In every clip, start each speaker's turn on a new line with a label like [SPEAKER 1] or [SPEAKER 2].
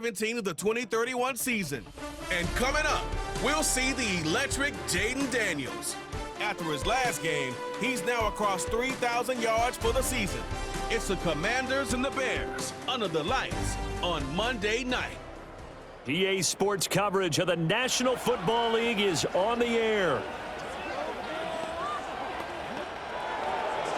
[SPEAKER 1] 17 of the 2031 season. And coming up, we'll see the electric Jayden Daniels. After his last game, he's now across 3,000 yards for the season. It's the Commanders and the Bears under the lights on Monday night.
[SPEAKER 2] EA Sports coverage of the National Football League is on the air.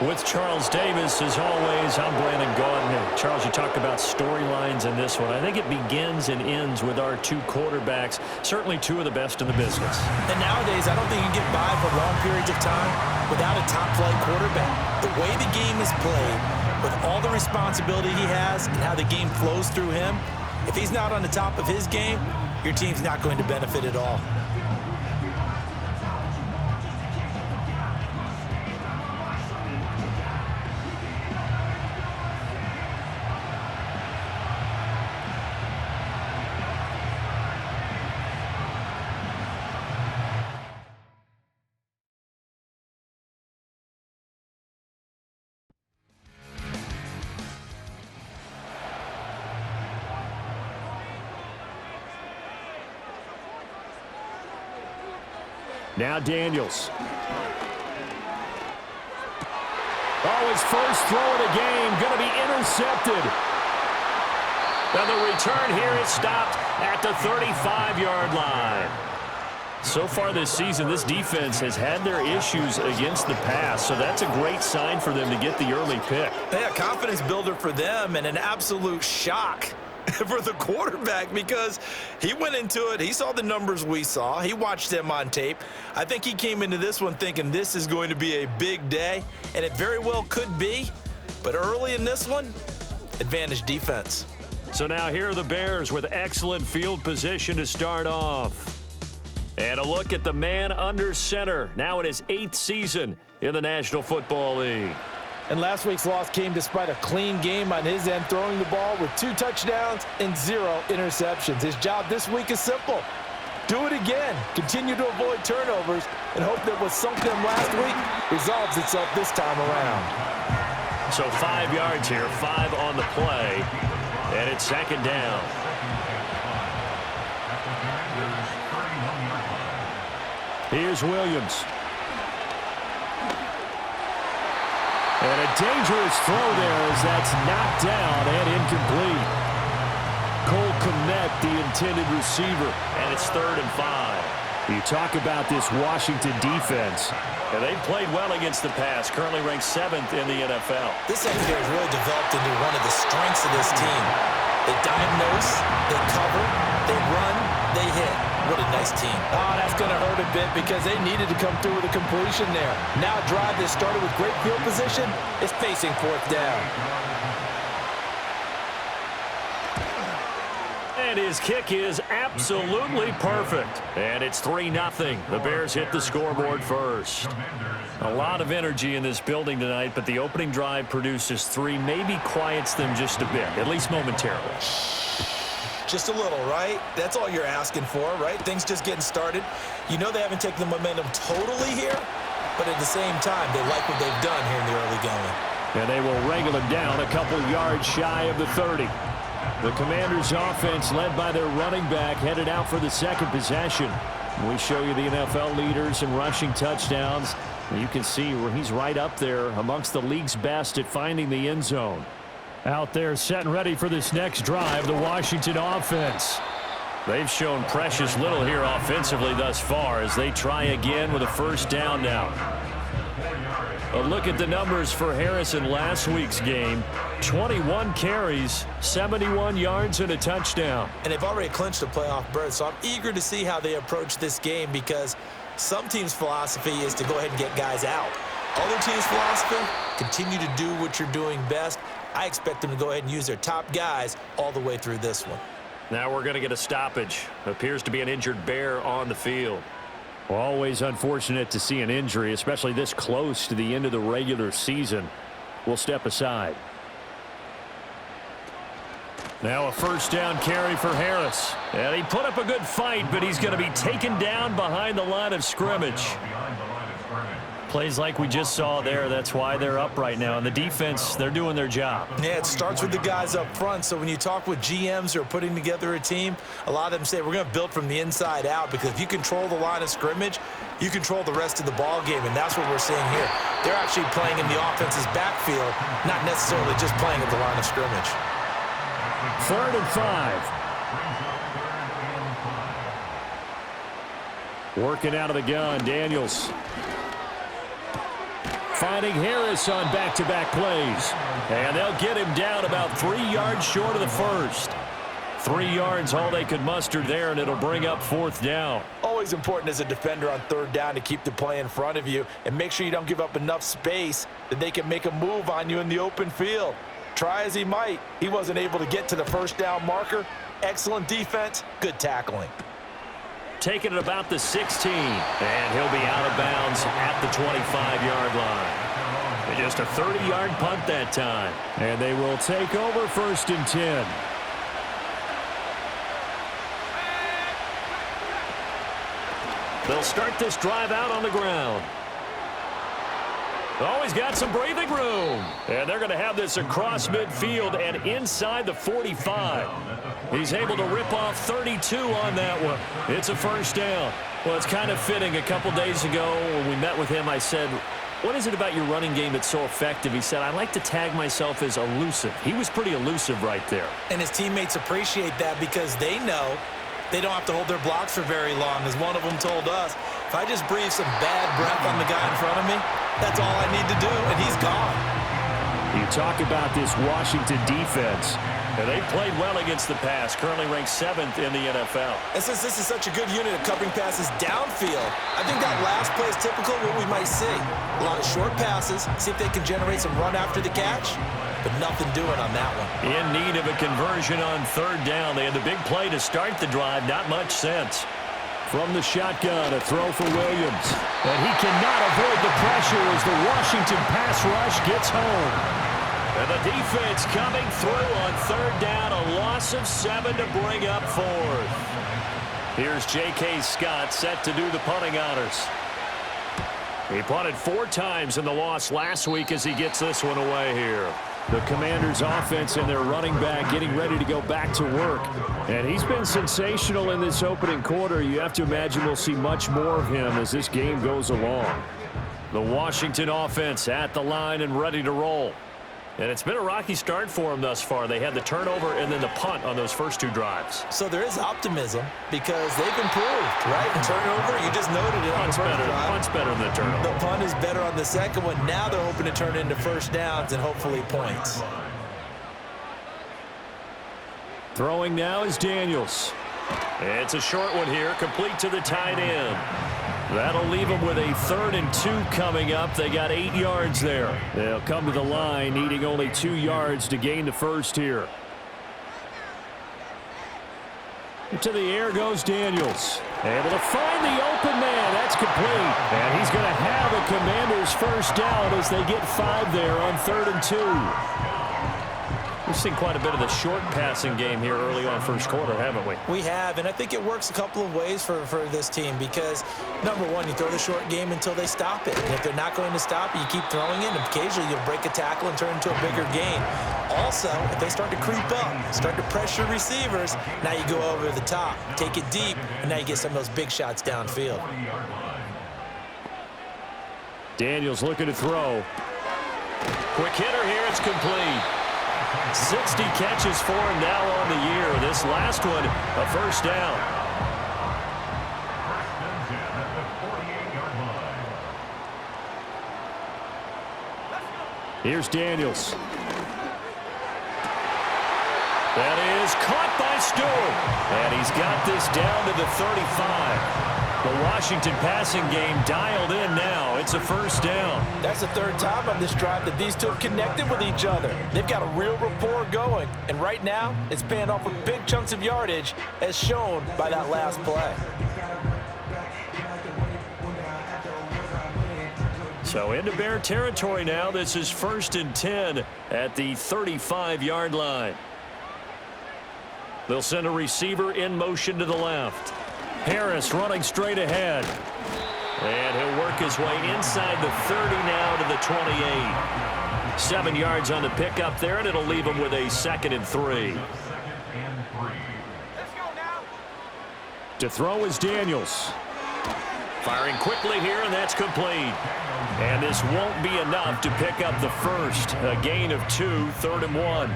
[SPEAKER 2] With Charles Davis, as always, I'm Brandon Gaudin. Charles, you talked about storylines in this one. I think it begins and ends with our two quarterbacks, certainly two of the best in the business.
[SPEAKER 3] And nowadays, I don't think you can get by for long periods of time without a top-flight quarterback. The way the game is played, with all the responsibility he has and how the game flows through him, if he's not on the top of his game, your team's not going to benefit at all.
[SPEAKER 2] Now Daniels. Oh, his first throw of the game going to be intercepted. And the return here is stopped at the 35-yard line. So far this season, this defense has had their issues against the pass, so that's a great sign for them to get the early pick.
[SPEAKER 3] Yeah, confidence builder for them and an absolute shock for the quarterback because he went into it. He saw the numbers we saw. He watched them on tape. I think he came into this one thinking this is going to be a big day, and it very well could be. But early in this one, advantage defense.
[SPEAKER 2] So now here are the Bears with excellent field position to start off. And a look at the man under center, now in his 8th season in the National Football League.
[SPEAKER 3] And last week's loss came despite a clean game on his end, throwing the ball with 2 touchdowns and 0 interceptions. His job this week is simple. Do it again. Continue to avoid turnovers and hope that what sunk them last week resolves itself this time around.
[SPEAKER 2] So 5 yards here, 5 on the play, and it's 2nd down. Here's Williams. And a dangerous throw there as that's knocked down and incomplete. Cole Kmet, the intended receiver, and it's 3rd and 5. You talk about this Washington defense. And they've played well against the pass, currently ranked 7th in the NFL.
[SPEAKER 3] This secondary has really developed into one of the strengths of this team. They diagnose, they cover, they run, they hit. What a nice team. Oh, that's going to hurt a bit because they needed to come through with a completion there. Now a drive that started with great field position is facing 4th down.
[SPEAKER 2] And his kick is absolutely perfect. And it's 3-0. The Bears hit the scoreboard first. A lot of energy in this building tonight, but the opening drive produces 3, maybe quiets them just a bit, at least momentarily.
[SPEAKER 3] Just a little, right? That's all you're asking for, right? Things just getting started. You know they haven't taken the momentum totally here, but at the same time, they like what they've done here in the early going.
[SPEAKER 2] And they will wrangle him down a couple yards shy of the 30. The Commanders' offense, led by their running back, headed out for the 2nd possession. We show you the NFL leaders in rushing touchdowns. You can see where he's right up there amongst the league's best at finding the end zone. Out there set and ready for this next drive, the Washington offense. They've shown precious little here offensively thus far as they try again with a 1st down now. A look at the numbers for Harris in last week's game. 21 carries, 71 yards, and a touchdown.
[SPEAKER 3] And they've already clinched a playoff berth, so I'm eager to see how they approach this game because some teams' philosophy is to go ahead and get guys out. Other teams' philosophy, continue to do what you're doing best. I expect them to go ahead and use their top guys all the way through this one.
[SPEAKER 2] Now we're going to get a stoppage. Appears to be an injured Bear on the field. Well, always unfortunate to see an injury, especially this close to the end of the regular season. We'll step aside. Now a 1st down carry for Harris. And he put up a good fight, but he's going to be taken down behind the line of scrimmage. Plays like we just saw there. That's why they're up right now. And the defense, they're doing their job.
[SPEAKER 3] Yeah, it starts with the guys up front. So when you talk with GMs who are putting together a team, a lot of them say we're going to build from the inside out, because if you control the line of scrimmage, you control the rest of the ball game, and that's what we're seeing here. They're actually playing in the offense's backfield, not necessarily just playing at the line of scrimmage.
[SPEAKER 2] 3rd and 5. Working out of the gun, Daniels. Finding Harris on back-to-back plays. And they'll get him down about 3 yards short of the first. 3 yards, all they could muster there, and it'll bring up 4th down.
[SPEAKER 3] Always important as a defender on 3rd down to keep the play in front of you and make sure you don't give up enough space that they can make a move on you in the open field. Try as he might, he wasn't able to get to the 1st down marker. Excellent defense, good tackling.
[SPEAKER 2] Taking it about the 16, and he'll be out of bounds at the 25-yard line. Just a 30-yard punt that time, and they will take over 1st and 10. They'll start this drive out on the ground. Oh, he's got some breathing room. And they're going to have this across midfield and inside the 45. He's able to rip off 32 on that one. It's a 1st down. Well, it's kind of fitting. A couple days ago when we met with him, I said, what is it about your running game that's so effective? He said, I like to tag myself as elusive. He was pretty elusive right there.
[SPEAKER 3] And his teammates appreciate that because they know they don't have to hold their blocks for very long. As one of them told us, if I just breathe some bad breath on the guy in front of me, that's all I need to do, and he's gone.
[SPEAKER 2] You talk about this Washington defense, and they played well against the pass, currently ranked 7th in the NFL.
[SPEAKER 3] And since this is such a good unit of covering passes downfield, I think that last play is typical of what we might see. A lot of short passes, see if they can generate some run after the catch, but nothing doing on that one.
[SPEAKER 2] In need of a conversion on 3rd down. They had the big play to start the drive, not much sense. From the shotgun, a throw for Williams. And he cannot avoid the pressure as the Washington pass rush gets home. And the defense coming through on 3rd down, a loss of 7 to bring up 4th. Here's J.K. Scott set to do the punting honors. He punted 4 times in the loss last week as he gets this one away here. The Commanders' offense and their running back getting ready to go back to work. And he's been sensational in this opening quarter. You have to imagine we'll see much more of him as this game goes along. The Washington offense at the line and ready to roll. And it's been a rocky start for them thus far. They had the turnover and then the punt on those first 2 drives.
[SPEAKER 3] So there is optimism because they've improved, right? Turnover, you just noted it on the first drive.
[SPEAKER 2] Punt's better than the turnover.
[SPEAKER 3] The punt is better on the second one. Now they're hoping to turn into 1st downs and hopefully points.
[SPEAKER 2] Throwing now is Daniels. It's a short one here, complete to the tight end. That'll leave them with a 3rd and 2 coming up. They got 8 yards there. They'll come to the line, needing only 2 yards to gain the first here. To the air goes Daniels. Able to find the open man. That's complete. And he's going to have a Commanders 1st down as they get 5 there on 3rd and 2. We've seen quite a bit of the short passing game here early on 1st quarter, haven't we?
[SPEAKER 3] We have, and I think it works a couple of ways for this team because, number one, you throw the short game until they stop it. And if they're not going to stop it, you keep throwing it, and occasionally you'll break a tackle and turn into a bigger gain. Also, if they start to creep up, start to pressure receivers, now you go over the top, take it deep, and now you get some of those big shots downfield.
[SPEAKER 2] Daniels looking to throw. Quick hitter here, it's complete. 60 catches for him now on the year. This last one, a 1st down. Here's Daniels. That is caught by Stewart. And he's got this down to the 35. The Washington passing game dialed in now. It's a 1st down.
[SPEAKER 3] That's the 3rd time on this drive that these two have connected with each other. They've got a real rapport going. And right now, it's paying off with big chunks of yardage as shown by that last play.
[SPEAKER 2] So into Bear territory now. This is 1st and 10 at the 35-yard line. They'll send a receiver in motion to the left. Harris running straight ahead. And he'll work his way inside the 30 now to the 28. 7 yards on the pickup there, and it'll leave him with a 2nd and 3. To throw is Daniels. Firing quickly here, and that's complete. And this won't be enough to pick up the first. A gain of 2, 3rd and 1.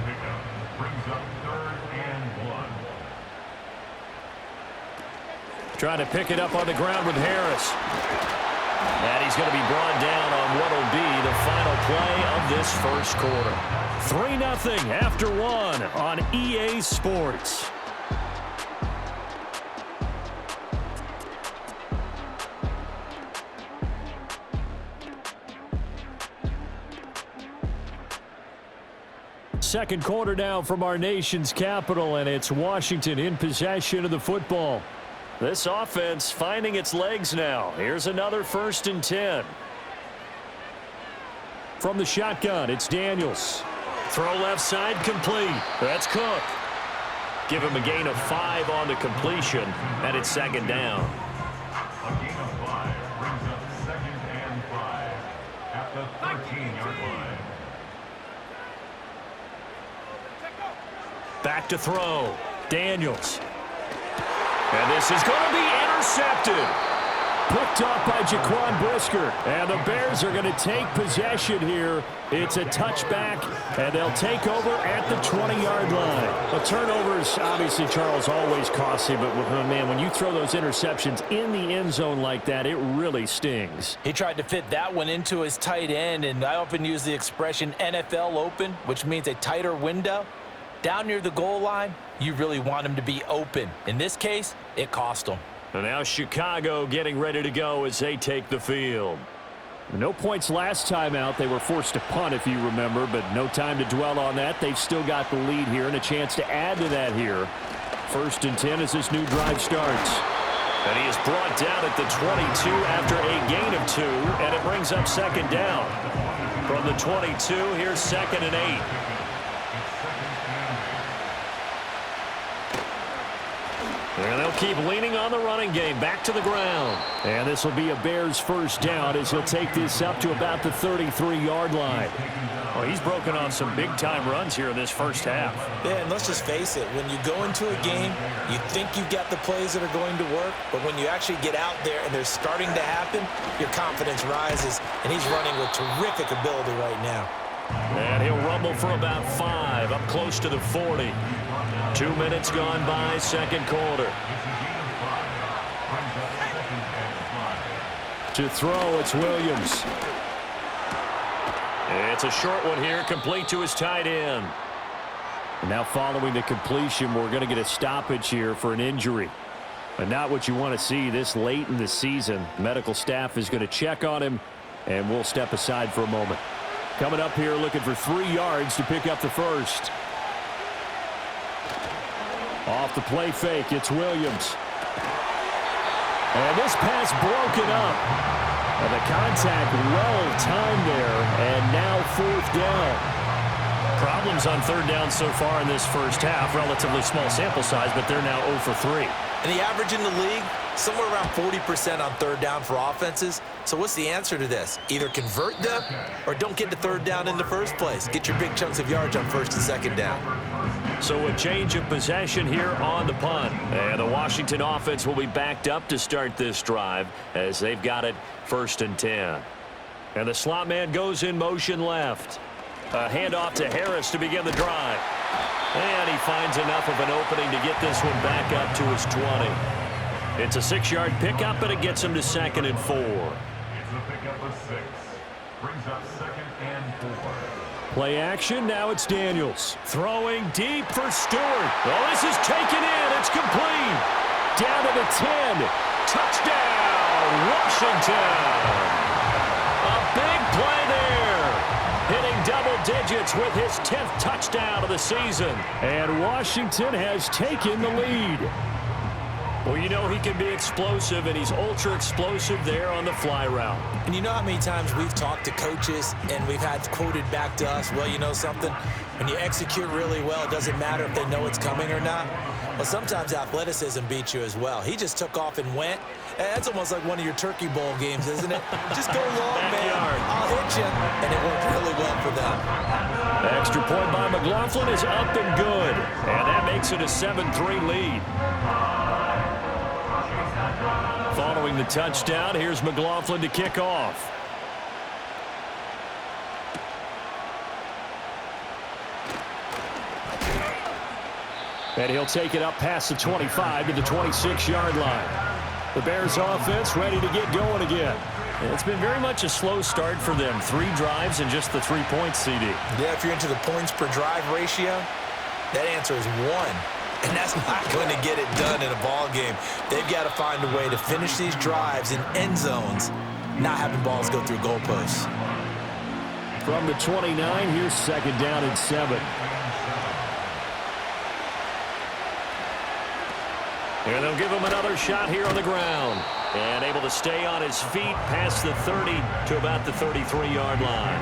[SPEAKER 2] Trying to pick it up on the ground with Harris. And he's going to be brought down on what will be the final play of this first quarter. 3-0 after 1 on EA Sports. Second quarter now from our nation's capital, and it's Washington in possession of the football. This offense finding its legs now. Here's another 1st and 10. From the shotgun, it's Daniels. Throw left side, complete. That's Cook. Give him a gain of 5 on the completion, and it's 2nd down.
[SPEAKER 4] A gain of 5 brings up 2nd and 5 at the 13-yard line.
[SPEAKER 2] Back to throw. Daniels. And this is going to be intercepted. Picked off by Jaquan Brisker. And the Bears are going to take possession here. It's a touchback, and they'll take over at the 20-yard line. A turnover is obviously, Charles, always costly, but man, when you throw those interceptions in the end zone like that, it really stings.
[SPEAKER 3] He tried to fit that one into his tight end, and I often use the expression NFL open, which means a tighter window. Down near the goal line, you really want him to be open. In this case, it cost him.
[SPEAKER 2] And now Chicago getting ready to go as they take the field. No points last time out. They were forced to punt, if you remember, but no time to dwell on that. They've still got the lead here and a chance to add to that here. 1st and 10 as this new drive starts. And he is brought down at the 22 after a gain of 2, and it brings up 2nd down. From the 22, here's 2nd and 8. And they'll keep leaning on the running game. Back to the ground. And this will be a Bears 1st down as he'll take this up to about the 33-yard line. Well, he's broken off some big-time runs here in this first half.
[SPEAKER 3] Yeah, and let's just face it. When you go into a game, you think you've got the plays that are going to work, but when you actually get out there and they're starting to happen, your confidence rises, and he's running with terrific ability right now.
[SPEAKER 2] And he'll rumble for about 5, up close to the 40. 2 minutes gone by, 2nd quarter. To throw, it's Williams. It's a short one here, complete to his tight end. And now following the completion, we're going to get a stoppage here for an injury. And not what you want to see this late in the season. Medical staff is going to check on him, and we'll step aside for a moment. Coming up here looking for 3 yards to pick up the first. Off the play fake, it's Williams. And this pass broken up. And the contact well timed there, and now 4th down. Problems on 3rd down so far in this first half. Relatively small sample size, but they're now 0 for 3.
[SPEAKER 3] And the average in the league, somewhere around 40% on 3rd down for offenses. So what's the answer to this? Either convert them or don't get to 3rd down in the first place. Get your big chunks of yards on 1st and 2nd down.
[SPEAKER 2] So a change of possession here on the punt. And the Washington offense will be backed up to start this drive as they've got it 1st and 10. And the slot man goes in motion left. A handoff to Harris to begin the drive. And he finds enough of an opening to get this one back up to his 20. It's a 6-yard pickup, and it gets him to 2nd and 4.
[SPEAKER 4] It's a pickup of 6. Brings up 2nd and 4.
[SPEAKER 2] Play action, now it's Daniels. Throwing deep for Stewart. Oh, this is taken in. It's complete. Down to the 10. Touchdown, Washington. A big play there. Hitting double digits with his 10th touchdown of the season. And Washington has taken the lead. Well, you know he can be explosive, and he's ultra explosive there on the fly route.
[SPEAKER 3] And you know how many times we've talked to coaches and we've had quoted back to us, well, you know something? When you execute really well, it doesn't matter if they know it's coming or not. Well, sometimes athleticism beats you as well. He just took off and went. That's almost like one of your Turkey Bowl games, isn't it? Just go long, man. I'll hit you. And it worked really well for them.
[SPEAKER 2] The extra point by McLaughlin is up and good. And that makes it a 7-3 lead. Following the touchdown, here's McLaughlin to kick off. And he'll take it up past the 25 to the 26-yard line. The Bears offense ready to get going again. It's been very much a slow start for them. 3 drives and just the 3 points, CD.
[SPEAKER 3] Yeah, if you're into the points per drive ratio, that answer is 1. And that's not going to get it done in a ball game. They've got to find a way to finish these drives in end zones, not having balls go through goalposts.
[SPEAKER 2] From the 29, here's 2nd down and 7. And they'll give him another shot here on the ground. And able to stay on his feet past the 30 to about the 33-yard line.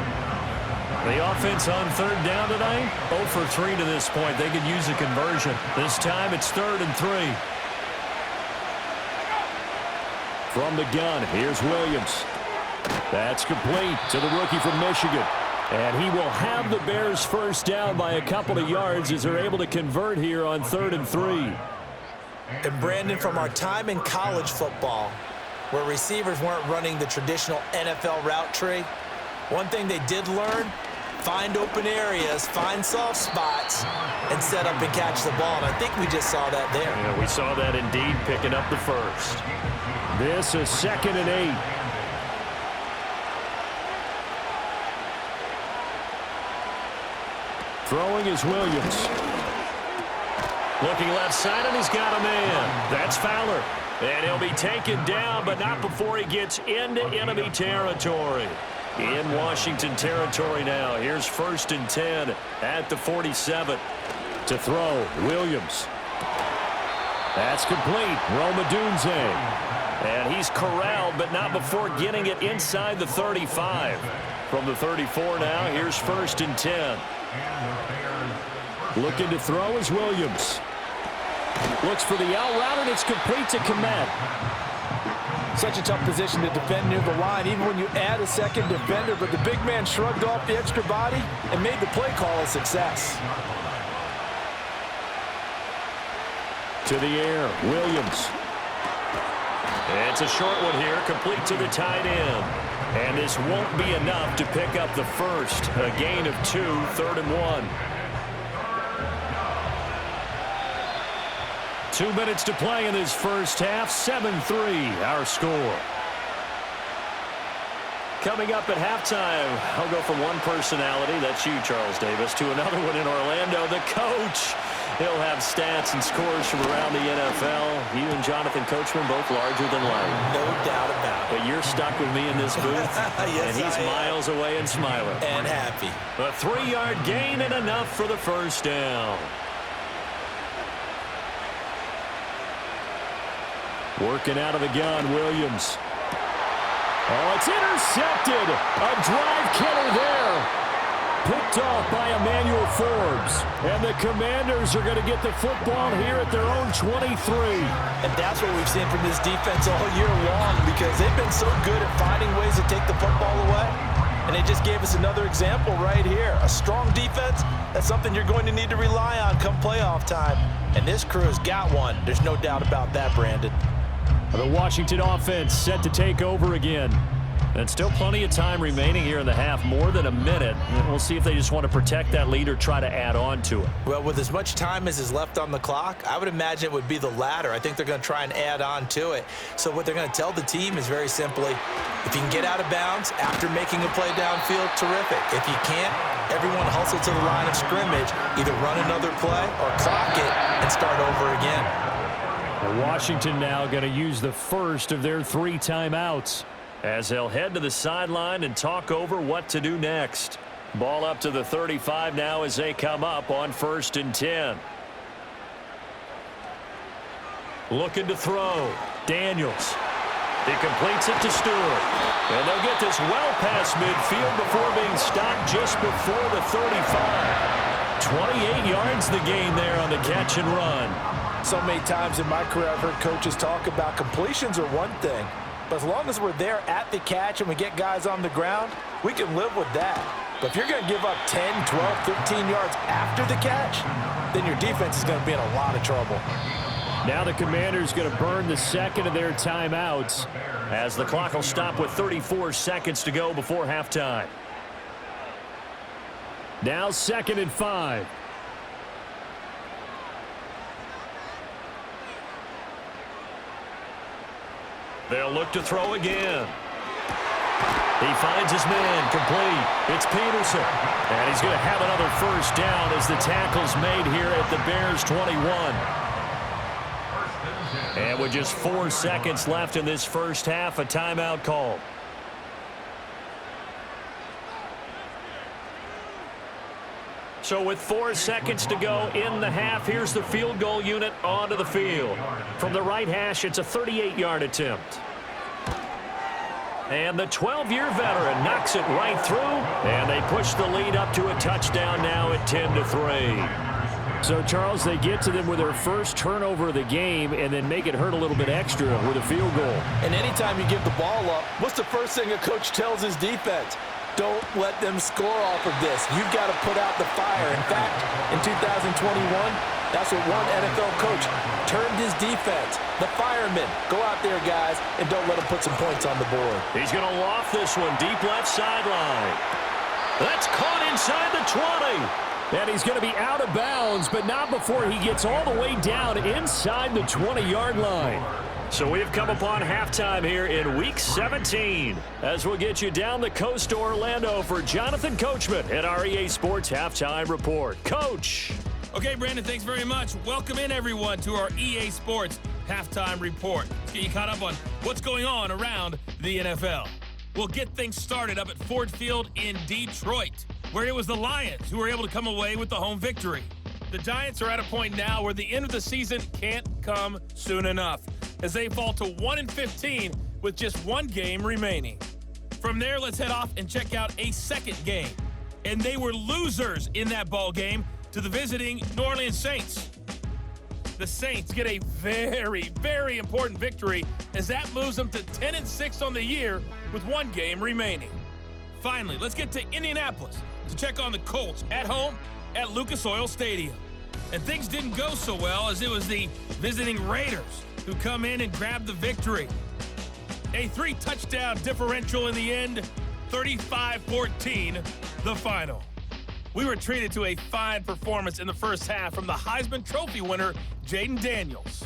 [SPEAKER 2] The offense on 3rd down tonight, 0 for 3 to this point. They could use a conversion. This time it's 3rd and 3. From the gun, here's Williams. That's complete to the rookie from Michigan. And he will have the Bears first down by a couple of yards as they're able to convert here on 3rd and 3.
[SPEAKER 3] And Brandon, from our time in college football, where receivers weren't running the traditional NFL route tree, one thing they did learn, find open areas, find soft spots, and set up and catch the ball. And I think we just saw that there.
[SPEAKER 2] Yeah, we saw that indeed, picking up the first. This is 2nd and 8. Throwing is Williams. Looking left side, and he's got a man. That's Fowler. And he'll be taken down, but not before he gets into enemy territory. In Washington territory now. Here's 1st and 10 at the 47. To throw, Williams. That's complete. Rome Odunze. And he's corralled, but not before getting it inside the 35. From the 34 now, here's 1st and 10. Looking to throw is Williams. Looks for the out route, and it's complete to Kmet.
[SPEAKER 5] Such a tough position to defend near the line, even when you add a second defender, but the big man shrugged off the extra body and made the play call a success.
[SPEAKER 2] To the air, Williams. It's a short one here, complete to the tight end. And this won't be enough to pick up the first. A gain of 2, 3rd and 1. 2 minutes to play in this first half. 7-3, our score. Coming up at halftime, I'll go from one personality, that's you, Charles Davis, to another one in Orlando, the coach. He'll have stats and scores from around the NFL. You and Jonathan Coachman both larger than life.
[SPEAKER 3] No doubt about it.
[SPEAKER 2] But you're stuck with me in this booth,
[SPEAKER 3] yes,
[SPEAKER 2] and he's miles away and smiling.
[SPEAKER 3] And happy.
[SPEAKER 2] A 3-yard gain and enough for the first down. Working out of the gun, Williams. Oh, it's intercepted. A drive killer there. Picked off by Emmanuel Forbes. And the Commanders are going to get the football here at their own 23.
[SPEAKER 5] And that's what we've seen from this defense all year long, because they've been so good at finding ways to take the football away. And they just gave us another example right here. A strong defense, that's something you're going to need to rely on come playoff time. And this crew has got one. There's no doubt about that, Brandon.
[SPEAKER 2] The Washington offense set to take over again. And still plenty of time remaining here in the half, more than a minute. And we'll see if they just want to protect that lead or try to add on to it.
[SPEAKER 3] Well, with as much time as is left on the clock, I would imagine it would be the latter. I think they're going to try and add on to it. So what they're going to tell the team is very simply, if you can get out of bounds after making a play downfield, terrific. If you can't, everyone hustle to the line of scrimmage, either run another play or clock it and start over again.
[SPEAKER 2] Washington now going to use the first of their 3 timeouts as they'll head to the sideline and talk over what to do next. Ball up to the 35 now as they come up on 1st and 10. Looking to throw. Daniels. He completes it to Stewart. And they'll get this well past midfield before being stopped just before the 35. 28 yards the gain there on the catch and run.
[SPEAKER 5] So many times in my career I've heard coaches talk about completions are one thing, but as long as we're there at the catch and we get guys on the ground, we can live with that. But if you're going to give up 10, 12, 15 yards after the catch, then your defense is going to be in a lot of trouble.
[SPEAKER 2] Now the Commanders going to burn the second of their timeouts as the clock will stop with 34 seconds to go before halftime. Now 2nd and 5. They'll look to throw again. He finds his man complete. It's Peterson. And he's going to have another first down as the tackle's made here at the Bears 21. And with just 4 seconds left in this first half, a timeout call. So with 4 seconds to go in the half, here's the field goal unit onto the field. From the right hash, it's a 38-yard attempt. And the 12-year veteran knocks it right through, and they push the lead up to a touchdown now at 10-3. So, Charles, they get to them with their first turnover of the game and then make it hurt a little bit extra with a field goal.
[SPEAKER 5] And anytime you give the ball up, what's the first thing a coach tells his defense? Don't let them score off of this. You've got to put out the fire. In fact, in 2021, that's what one NFL coach termed his defense. The firemen. Go out there, guys, and don't let them put some points on the board.
[SPEAKER 2] He's going to loft this one deep left sideline. That's caught inside the 20. And he's going to be out of bounds, but not before he gets all the way down inside the 20-yard line. So we've come upon halftime here in Week 17 as we'll get you down the coast to Orlando for Jonathan Coachman at our EA Sports Halftime Report. Coach.
[SPEAKER 6] Okay, Brandon, thanks very much. Welcome in, everyone, to our EA Sports Halftime Report. Let's get you caught up on what's going on around the NFL. We'll get things started up at Ford Field in Detroit, where it was the Lions who were able to come away with the home victory. The Giants are at a point now where the end of the season can't come soon enough, as they fall to 1-15 with just one game remaining. From there, let's head off and check out a second game. And they were losers in that ball game to the visiting New Orleans Saints. The Saints get a very, very important victory as that moves them to 10-6 on the year with one game remaining. Finally, let's get to Indianapolis to check on the Colts at home at Lucas Oil Stadium. And things didn't go so well as it was the visiting Raiders who come in and grab the victory. A 3-touchdown differential in the end, 35-14, the final. We were treated to a fine performance in the first half from the Heisman Trophy winner, Jayden Daniels.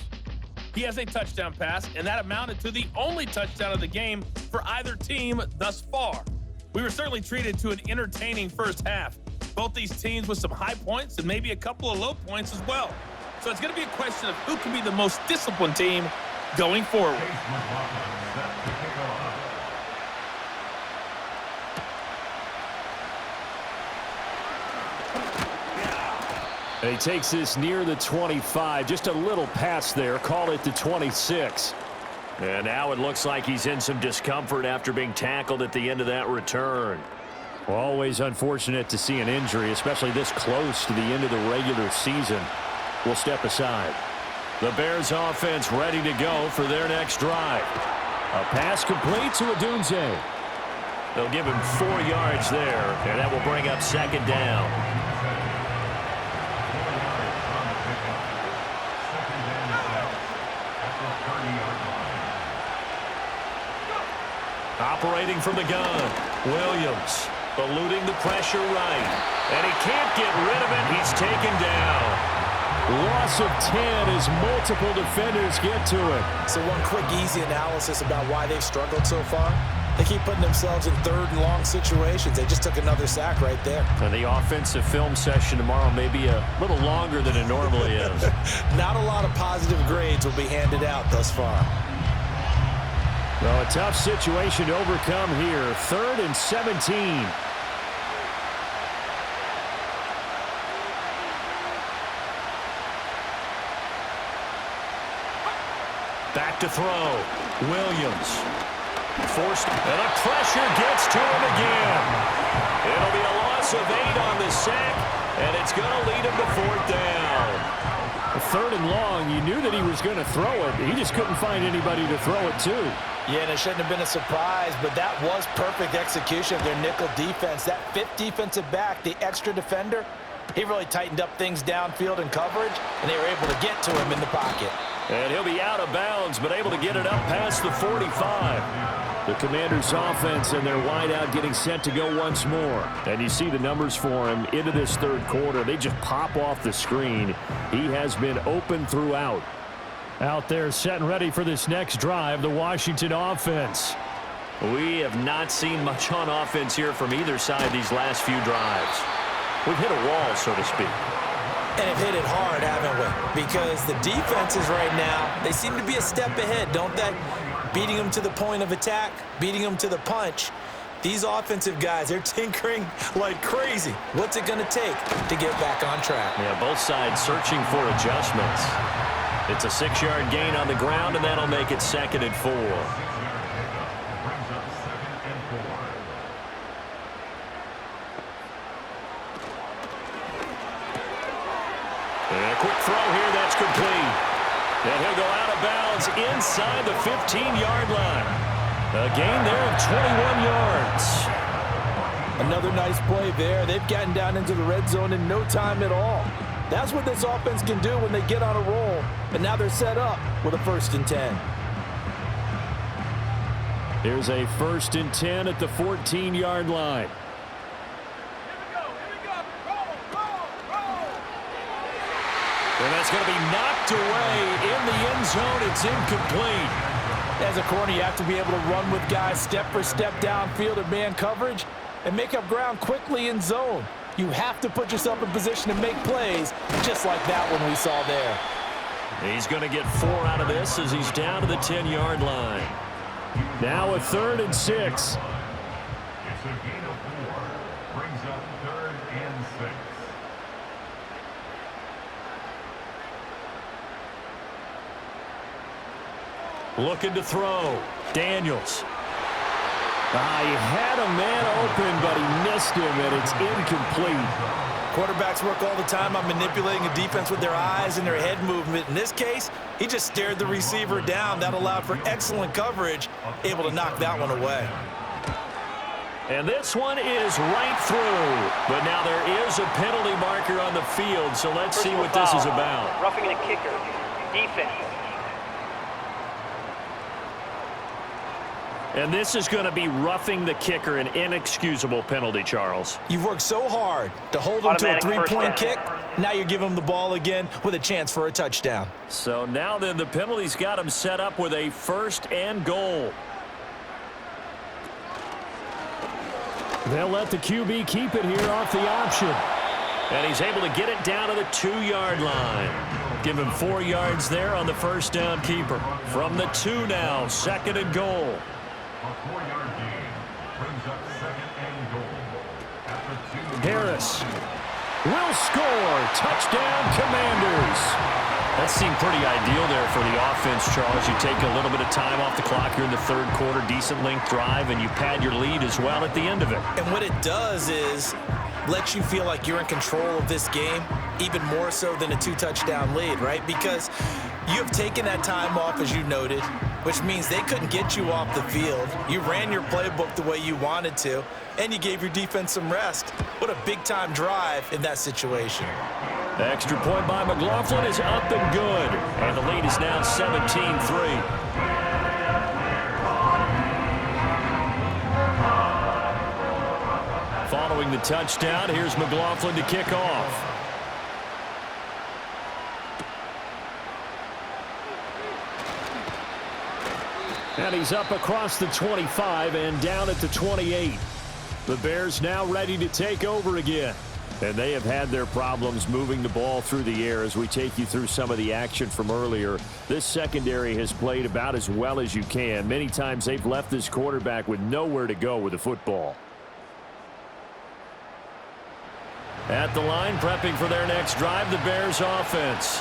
[SPEAKER 6] He has a touchdown pass, and that amounted to the only touchdown of the game for either team thus far. We were certainly treated to an entertaining first half. Both these teams with some high points and maybe a couple of low points as well. So it's going to be a question of who can be the most disciplined team going forward.
[SPEAKER 2] And he takes this near the 25, just a little pass there, call it the 26. And now it looks like he's in some discomfort after being tackled at the end of that return. Always unfortunate to see an injury, especially this close to the end of the regular season. We'll step aside. The Bears offense ready to go for their next drive. A pass complete to Odunze. They'll give him 4 yards there, and that will bring up second down. Operating from the gun, Williams eluding the pressure right, and he can't get rid of it. He's taken down. Loss of 10 as multiple defenders get to it.
[SPEAKER 5] So one quick, easy analysis about why they've struggled so far. They keep putting themselves in third and long situations. They just took another sack right there.
[SPEAKER 2] And the offensive film session tomorrow may be a little longer than it normally is.
[SPEAKER 5] Not a lot of positive grades will be handed out thus far.
[SPEAKER 2] Well, a tough situation to overcome here. 3rd and 17. Back to throw. Williams. Forced. And the pressure gets to him again. It'll be a loss of 8 on the sack. And it's going to lead him to 4th down. 3rd and long, you knew that he was going to throw it. He just couldn't find anybody to throw it to.
[SPEAKER 5] Yeah, and it shouldn't have been a surprise, but that was perfect execution of their nickel defense. That 5th defensive back, the extra defender, he really tightened up things downfield in coverage, and they were able to get to him in the pocket.
[SPEAKER 2] And he'll be out of bounds, but able to get it up past the 45. The Commanders' offense and their wideout getting set to go once more. And you see the numbers for him into this 3rd quarter. They just pop off the screen. He has been open throughout. Out there set and ready for this next drive, the Washington offense. We have not seen much on offense here from either side these last few drives. We've hit a wall, so to speak.
[SPEAKER 5] And have hit it hard, haven't we? Because the defenses right now, they seem to be a step ahead, don't they? Beating them to the point of attack, beating them to the punch. These offensive guys, they're tinkering like crazy. What's it going to take to get back on track?
[SPEAKER 2] Yeah, both sides searching for adjustments. It's a 6-yard gain on the ground, and that'll make it 2nd and 4. And a quick throw here, that's complete. And he'll go out of bounds inside the 15-yard line. A gain there of 21 yards.
[SPEAKER 5] Another nice play there. They've gotten down into the red zone in no time at all. That's what this offense can do when they get on a roll. And now they're set up with a 1st and 10.
[SPEAKER 2] Here's a 1st and 10 at the 14-yard line. And that's going to be knocked away in the end zone. It's incomplete.
[SPEAKER 5] As a corner, you have to be able to run with guys step for step downfield in man coverage and make up ground quickly in zone. You have to put yourself in position to make plays, just like that one we saw there.
[SPEAKER 2] He's going to get 4 out of this as he's down to the 10-yard line. Now a 3rd and 6.
[SPEAKER 4] It's a gain of 4. Brings up 3rd and 6.
[SPEAKER 2] Looking to throw. Daniels. He had a man open, but he missed him, and it's incomplete.
[SPEAKER 5] Quarterbacks work all the time on manipulating a defense with their eyes and their head movement. In this case, he just stared the receiver down. That allowed for excellent coverage, able to knock that one away.
[SPEAKER 2] And this one is right through. But now there is a penalty marker on the field, so let's see what this is about.
[SPEAKER 7] Roughing the kicker. Defense.
[SPEAKER 2] And this is going to be roughing the kicker, an inexcusable penalty, Charles.
[SPEAKER 5] You've worked so hard to hold him to a 3-point kick. Now you give him the ball again with a chance for a touchdown.
[SPEAKER 2] So now then the penalty's got him set up with a 1st and goal. They'll let the QB keep it here off the option. And he's able to get it down to the 2-yard line. Give him 4 yards there on the 1st down keeper. From the 2 now, 2nd and goal.
[SPEAKER 4] A 4-yard gain brings up 2nd and goal at the 2.
[SPEAKER 2] Harris will score. Touchdown, Commanders. That seemed pretty ideal there for the offense, Charles. You take a little bit of time off the clock here in the 3rd quarter, decent length drive, and you pad your lead as well at the end of it.
[SPEAKER 5] And what it does is let you feel like you're in control of this game, even more so than a 2-touchdown lead, right? Because you have taken that time off, as you noted, which means they couldn't get you off the field. You ran your playbook the way you wanted to, and you gave your defense some rest. What a big-time drive in that situation.
[SPEAKER 2] The extra point by McLaughlin is up and good. And the lead is now 17-3. Following the touchdown, here's McLaughlin to kick off. And he's up across the 25 and down at the 28. The Bears now ready to take over again. And they have had their problems moving the ball through the air as we take you through some of the action from earlier. This secondary has played about as well as you can. Many times they've left this quarterback with nowhere to go with the football. At the line, prepping for their next drive, the Bears offense.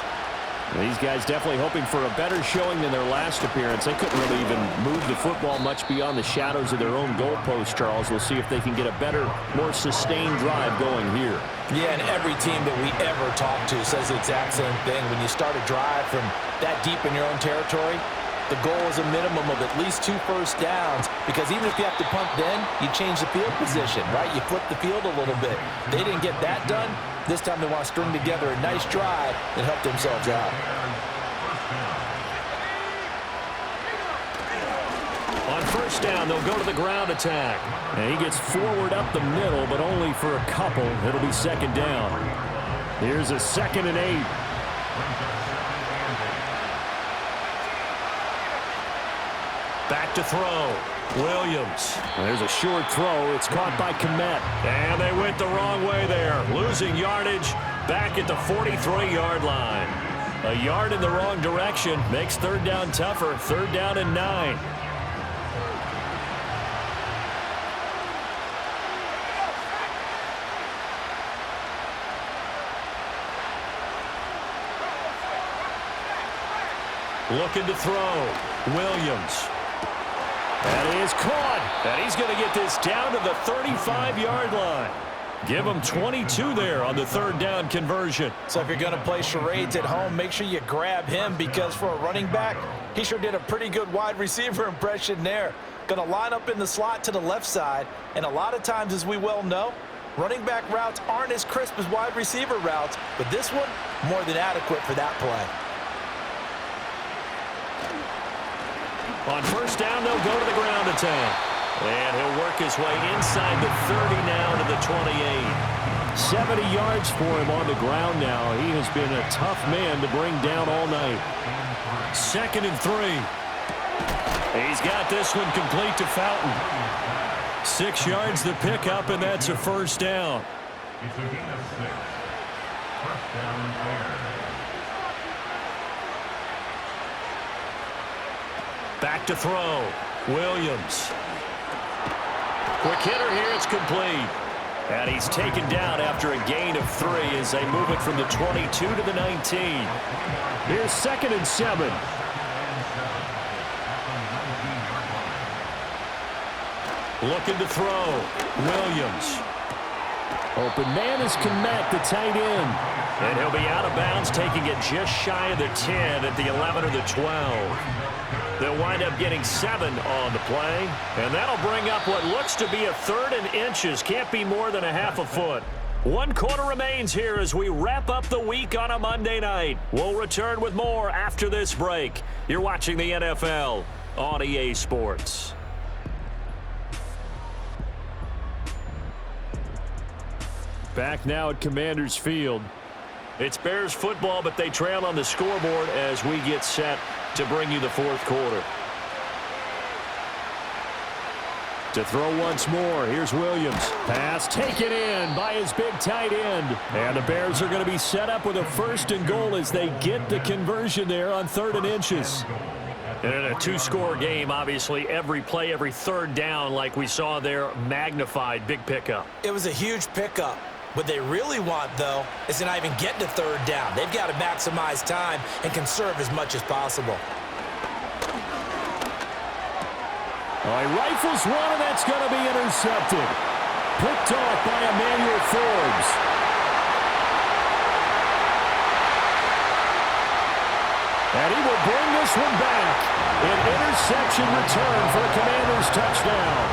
[SPEAKER 2] These guys definitely hoping for a better showing than their last appearance. They couldn't really even move the football much beyond the shadows of their own goalpost, Charles. We'll see if they can get a better, more sustained drive going here.
[SPEAKER 5] Yeah, and every team that we ever talk to says the exact same thing. When you start a drive from that deep in your own territory, the goal is a minimum of at least 2 first downs, because even if you have to punt then, you change the field position, right? You flip the field a little bit. They didn't get that done. This time they want to string together a nice drive and help themselves out.
[SPEAKER 2] On first down, they'll go to the ground attack. And he gets forward up the middle, but only for a couple. It'll be second down. Here's a 2nd and 8. Back to throw. Williams. There's a short throw. It's caught by Kmet. And they went the wrong way there. Losing yardage back at the 43-yard line. A yard in the wrong direction makes third down tougher. 3rd down and 9. Looking to throw. Williams. That is caught. And he's going to get this down to the 35-yard line. Give him 22 there on the 3rd down conversion.
[SPEAKER 5] So if you're going to play charades at home, make sure you grab him, because for a running back, he sure did a pretty good wide receiver impression there. Going to line up in the slot to the left side. And a lot of times, as we well know, running back routes aren't as crisp as wide receiver routes. But this one, more than adequate for that play.
[SPEAKER 2] On first down, they'll go to the ground attack. And he'll work his way inside the 30 now to the 28. 70 yards for him on the ground now. He has been a tough man to bring down all night. 2nd and 3. He's got this one complete to Fountain. 6 yards the pickup, and that's a first down.
[SPEAKER 4] It's a gain of 6. First down and 10.
[SPEAKER 2] Back to throw. Williams. Quick hitter here. It's complete. And he's taken down after a gain of 3 as they move it from the 22 to the 19. Here's 2nd and 7. Looking to throw. Williams. Open man is Kmet, the tight end. And he'll be out of bounds, taking it just shy of the 10 at the 11 or the 12. They'll wind up getting 7 on the play. And that'll bring up what looks to be a 3rd and inches. Can't be more than a half a foot. 1 quarter remains here as we wrap up the week on a Monday night. We'll return with more after this break. You're watching the NFL on EA Sports. Back now at Commanders Field. It's Bears football, but they trail on the scoreboard as we get set to bring you the 4th quarter. To throw once more, here's Williams. Pass taken in by his big tight end. And the Bears are going to be set up with a 1st and goal as they get the conversion there on 3rd and inches. And in a 2-score game, obviously, every play, every 3rd down, like we saw there, magnified, big pickup.
[SPEAKER 5] It was a huge pickup. What they really want, though, is to not even get to 3rd down. They've got to maximize time and conserve as much as possible.
[SPEAKER 2] He rifles one, and that's going to be intercepted. Picked off by Emmanuel Forbes. And he will bring this one back. An interception return for a Commanders touchdown.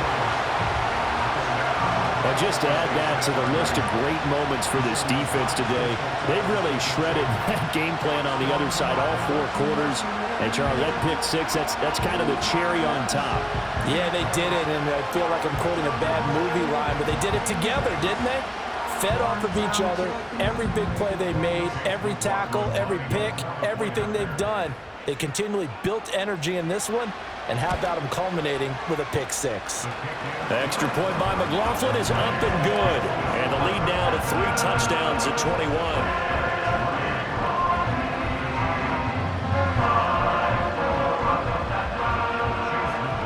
[SPEAKER 2] But just to add that to the list of great moments for this defense today, they've really shredded that game plan on the other side all 4 quarters. And, Charles, that pick 6, that's kind of the cherry on top.
[SPEAKER 5] Yeah, they did it, and I feel like I'm quoting a bad movie line, but they did it together, didn't they? Fed off of each other, every big play they made, every tackle, every pick, everything they've done. They continually built energy in this one, and how about them culminating with a pick 6?
[SPEAKER 2] The extra point by McLaughlin is up and good. And the lead now to 3 touchdowns at 21.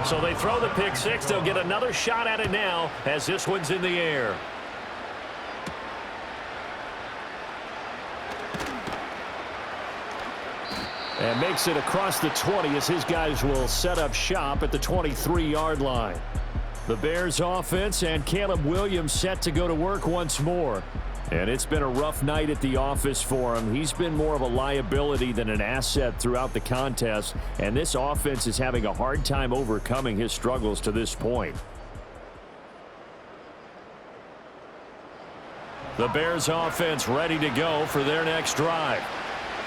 [SPEAKER 2] So they throw the pick 6. They'll get another shot at it now as this one's in the air. And makes it across the 20 as his guys will set up shop at the 23-yard line. The Bears offense and Caleb Williams set to go to work once more. And it's been a rough night at the office for him. He's been more of a liability than an asset throughout the contest. And this offense is having a hard time overcoming his struggles to this point. The Bears offense ready to go for their next drive.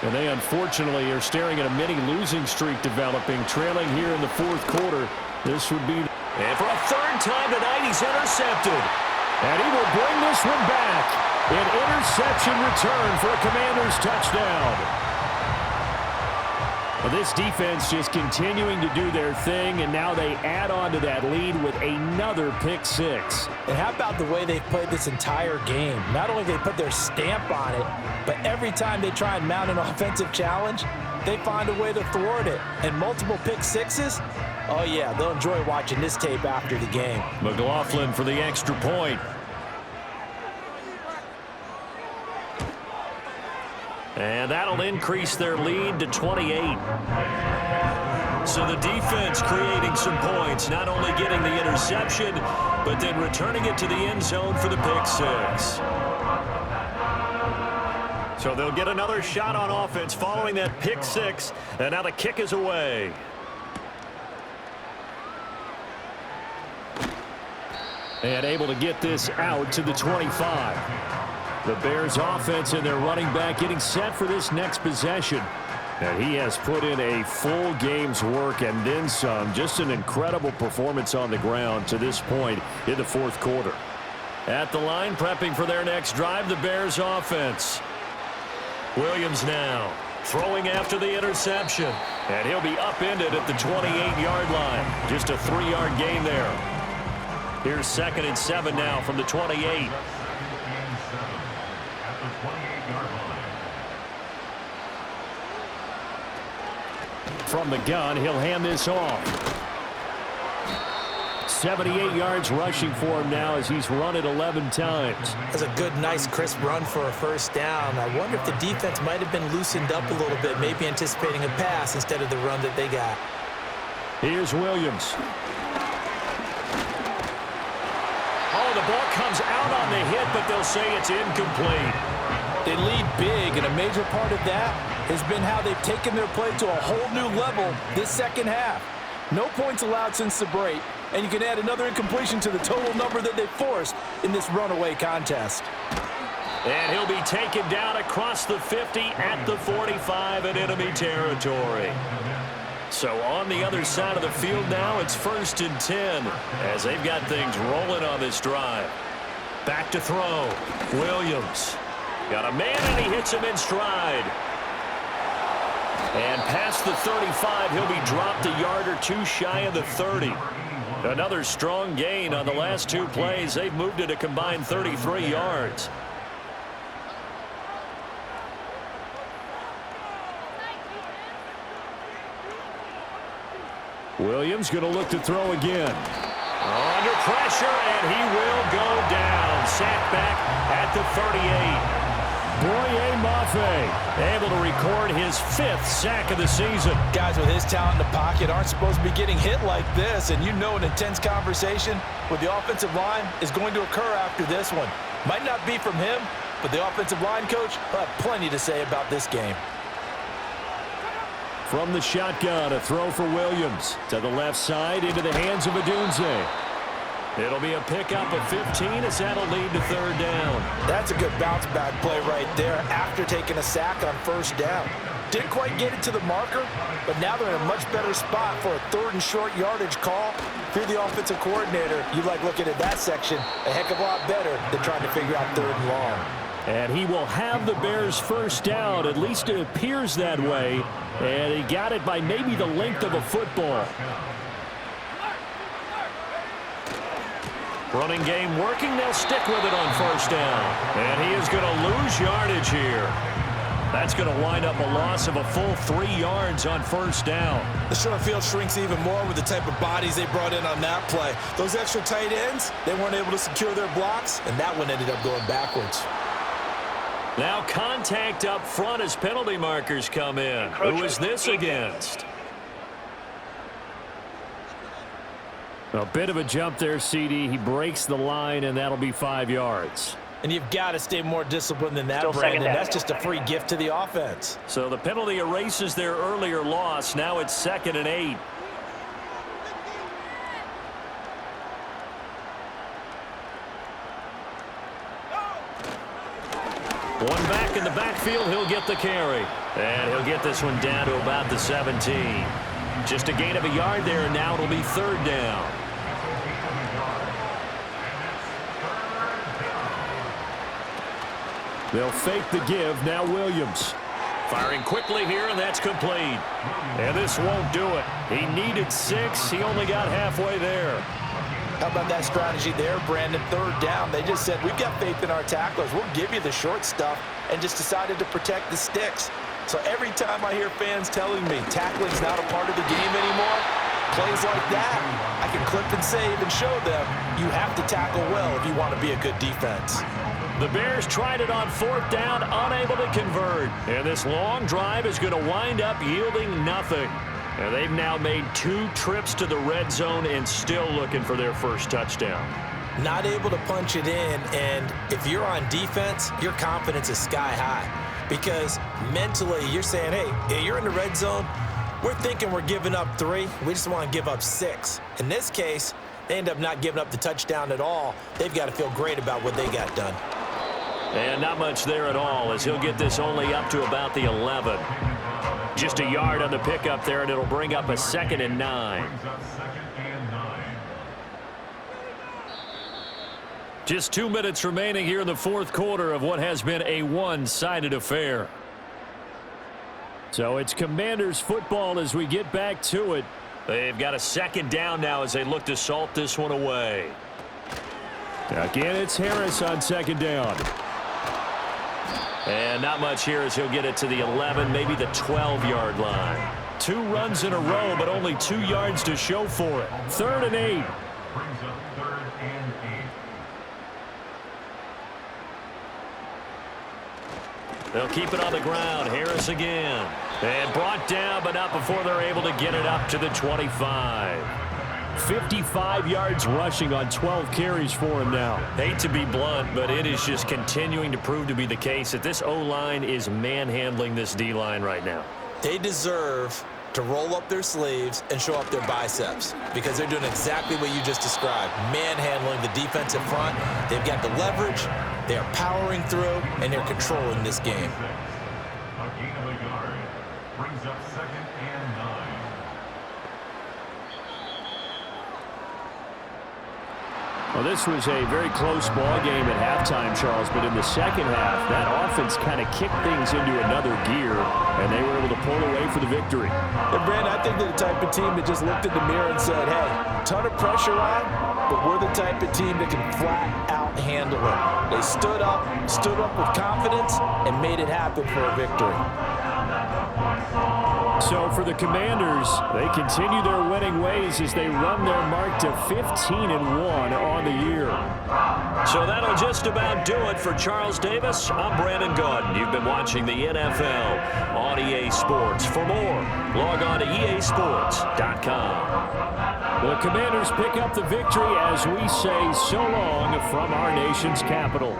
[SPEAKER 2] And they unfortunately are staring at a mini losing streak developing, trailing here in the fourth quarter. This would be... And for a third time tonight, he's intercepted. And he will bring this one back. An interception return for a Commanders touchdown. Well, this defense just continuing to do their thing, and now they add on to that lead with another pick six.
[SPEAKER 5] And how about the way they've played this entire game? Not only do they put their stamp on it, but every time they try and mount an offensive challenge, they find a way to thwart it. And multiple pick sixes? Oh, yeah, they'll enjoy watching this tape after the game.
[SPEAKER 2] McLaughlin for the extra point. And that'll increase their lead to 28. So the defense creating some points, not only getting the interception, but then returning it to the end zone for the pick six. So they'll get another shot on offense following that pick six, and now the kick is away. And able to get this out to the 25. The Bears offense and their running back getting set for this next possession. And he has put in a full game's work and then some. Just an incredible performance on the ground to this point in the fourth quarter. At the line, prepping for their next drive, the Bears offense. Williams now throwing after the interception. And he'll be upended at the 28-yard line. Just a 3-yard gain there. Here's 2nd and 7 now from the 28. From the gun, he'll hand this off. 78 yards rushing for him now as he's run it 11 times.
[SPEAKER 5] That's a good, nice, crisp run for a first down. I wonder if the defense might have been loosened up a little bit, maybe anticipating a pass instead of the run that they got.
[SPEAKER 2] Here's Williams. Oh, the ball comes out on the hit, but they'll say it's incomplete.
[SPEAKER 5] They lead big, and a major part of that has been how they've taken their play to a whole new level this second half. No points allowed since the break, and you can add another incompletion to the total number that they forced in this runaway contest.
[SPEAKER 2] And he'll be taken down across the 50 at the 45 in enemy territory. So on the other side of the field now, it's 1st and 10 as they've got things rolling on this drive. Back to throw. Williams. Got a man, and he hits him in stride. And past the 35, he'll be dropped a yard or two shy of the 30. Another strong gain on the last two plays. They've moved it a combined 33 yards. Williams going to look to throw again. Under pressure, and he will go down. Sacked back at the 38. Boye Mafe able to record his 5th sack of the season.
[SPEAKER 5] Guys with his talent in the pocket aren't supposed to be getting hit like this, and you know an intense conversation with the offensive line is going to occur after this one. Might not be from him, but the offensive line coach will have plenty to say about this game.
[SPEAKER 2] From the shotgun, a throw for Williams. To the left side, into the hands of Odunze. It'll be a pickup of 15 as that'll lead to 3rd down.
[SPEAKER 5] That's a good bounce back play right there after taking a sack on 1st down. Didn't quite get it to the marker, but now they're in a much better spot for a 3rd and short yardage call. If you're the offensive coordinator, you like looking at that section a heck of a lot better than trying to figure out 3rd and long.
[SPEAKER 2] And he will have the Bears' 1st down. At least it appears that way. And he got it by maybe the length of a football. Running game working. They'll stick with it on 1st down. And he is going to lose yardage here. That's going to wind up a loss of a full 3 yards on 1st down.
[SPEAKER 3] The short field shrinks even more with the type of bodies they brought in on that play. Those extra tight ends, they weren't able to secure their blocks,
[SPEAKER 5] and that one ended up going backwards.
[SPEAKER 2] Now contact up front as penalty markers come in. Who is this against? A bit of a jump there, CD. He breaks the line, and that'll be 5 yards.
[SPEAKER 5] And you've got to stay more disciplined than that,
[SPEAKER 7] Still
[SPEAKER 5] Brandon.
[SPEAKER 7] second down.
[SPEAKER 5] That's just a free gift to the offense.
[SPEAKER 2] So the penalty erases their earlier loss. Now it's 2nd and 8. One back in the backfield. He'll get the carry. And he'll get this one down to about the 17. Just a gain of a yard there, and now it'll be 3rd down. They'll fake the give. Now Williams. Firing quickly here, and that's complete. And this won't do it. He needed 6. He only got halfway there.
[SPEAKER 5] How about that strategy there, Brandon? 3rd down. They just said, we've got faith in our tacklers. We'll give you the short stuff, and just decided to protect the sticks. So every time I hear fans telling me tackling's not a part of the game anymore, plays like that, I can clip and save and show them you have to tackle well if you want to be a good defense.
[SPEAKER 2] The Bears tried it on 4th down, unable to convert. And this long drive is going to wind up yielding nothing. And they've now made 2 trips to the red zone and still looking for their first touchdown.
[SPEAKER 5] Not able to punch it in, and if you're on defense, your confidence is sky high. Because mentally, you're saying, hey, you're in the red zone. We're thinking we're giving up 3. We just want to give up 6. In this case, they end up not giving up the touchdown at all. They've got to feel great about what they got done.
[SPEAKER 2] And not much there at all, as he'll get this only up to about the 11. Just a yard on the pickup there, and it'll bring up a 2nd and 9. Just 2 minutes remaining here in the 4th quarter of what has been a one-sided affair. So it's Commanders football as we get back to it. They've got a 2nd down now as they look to salt this one away. Again, it's Harris on 2nd down. And not much here as he'll get it to the 11, maybe the 12-yard line. 2 runs in a row, but only 2 yards to show for it. 3rd and 8.
[SPEAKER 4] Brings up 3rd and 8.
[SPEAKER 2] They'll keep it on the ground. Harris again. And brought down, but not before they're able to get it up to the 25. 55 yards rushing on 12 carries for him now. Hate to be blunt, but it is just continuing to prove to be the case that this O-line is manhandling this D-line right now.
[SPEAKER 5] They deserve to roll up their sleeves and show up their biceps because they're doing exactly what you just described, manhandling the defensive front. They've got the leverage, they are powering through, and they're controlling this game.
[SPEAKER 4] A gain of a yard. Brings up 2nd and 9.
[SPEAKER 2] Well, this was a very close ball game at halftime, Charles, but in the second half, that offense kind of kicked things into another gear, and they were able to pull away for the victory.
[SPEAKER 5] And Brandon, I think they're the type of team that just looked in the mirror and said, hey, ton of pressure on, but we're the type of team that can flat out handle it. They stood up with confidence, and made it happen for a victory.
[SPEAKER 2] So for the Commanders, they continue their winning ways as they run their mark to 15-1 on the year. So that'll just about do it for Charles Davis. I'm Brandon Gaudin. You've been watching the NFL on EA Sports. For more, log on to easports.com. The Commanders pick up the victory as we say so long from our nation's capital.